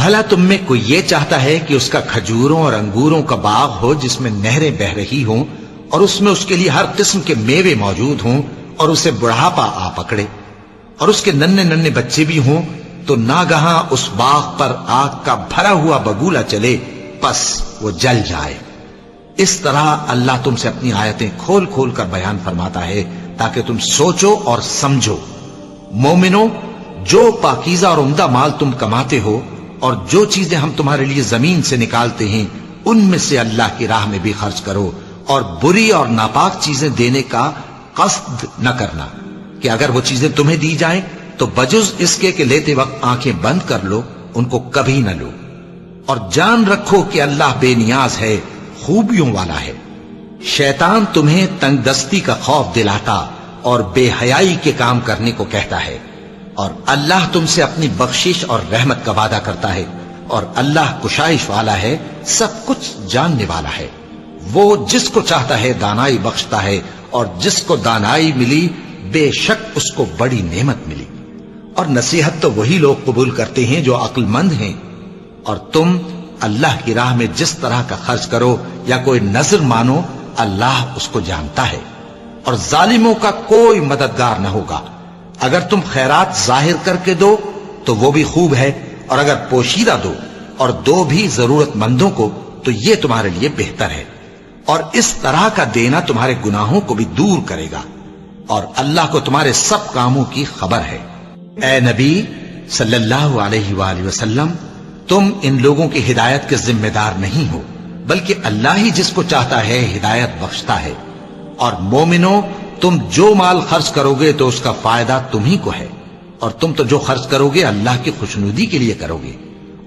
بھلا تم میں کوئی یہ چاہتا ہے کہ اس کا کھجوروں اور انگوروں کا باغ ہو جس میں نہریں بہ رہی ہوں اور اس میں اس کے لیے ہر قسم کے میوے موجود ہوں اور اسے بڑھاپا آ پکڑے اور اس کے ننھے ننھے بچے بھی ہوں تو ناگہاں اس باغ پر آگ کا بھرا ہوا بگولا چلے پس وہ جل جائے؟ اس طرح اللہ تم سے اپنی آیتیں کھول کھول کر بیان فرماتا ہے تاکہ تم سوچو اور سمجھو۔ مومنو، جو پاکیزہ اور عمدہ مال تم کماتے ہو اور جو چیزیں ہم تمہارے لیے زمین سے نکالتے ہیں ان میں سے اللہ کی راہ میں بھی خرچ کرو، اور بری اور ناپاک چیزیں دینے کا قصد نہ کرنا کہ اگر وہ چیزیں تمہیں دی جائیں تو بجز اس کے کہ لیتے وقت آنکھیں بند کر لو ان کو کبھی نہ لو، اور جان رکھو کہ اللہ بے نیاز ہے، خوبیوں والا ہے۔ شیطان تمہیں تنگ دستی کا خوف دلاتا اور بے حیائی کے کام کرنے کو کہتا ہے، اور اللہ تم سے اپنی بخشش اور رحمت کا وعدہ کرتا ہے، اور اللہ کشائش والا ہے، سب کچھ جاننے والا ہے۔ وہ جس کو چاہتا ہے دانائی بخشتا ہے، اور جس کو دانائی ملی بے شک اس کو بڑی نعمت ملی، اور نصیحت تو وہی لوگ قبول کرتے ہیں جو عقل مند ہیں۔ اور تم اللہ کی راہ میں جس طرح کا خرچ کرو یا کوئی نذر مانو اللہ اس کو جانتا ہے، اور ظالموں کا کوئی مددگار نہ ہوگا۔ اگر تم خیرات ظاہر کر کے دو تو وہ بھی خوب ہے، اور اگر پوشیدہ دو اور دو بھی ضرورت مندوں کو تو یہ تمہارے لیے بہتر ہے، اور اس طرح کا دینا تمہارے گناہوں کو بھی دور کرے گا، اور اللہ کو تمہارے سب کاموں کی خبر ہے۔ اے نبی صلی اللہ علیہ وآلہ وسلم، تم ان لوگوں کی ہدایت کے ذمہ دار نہیں ہو، بلکہ اللہ ہی جس کو چاہتا ہے ہدایت بخشتا ہے۔ اور مومنو، تم جو مال خرچ کرو گے تو اس کا فائدہ تم ہی کو ہے، اور تم تو جو خرچ کرو گے اللہ کی خوشنودی کے لیے کرو گے،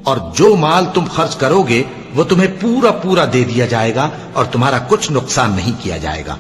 اور جو مال تم خرچ کرو گے وہ تمہیں پورا پورا دے دیا جائے گا اور تمہارا کچھ نقصان نہیں کیا جائے گا۔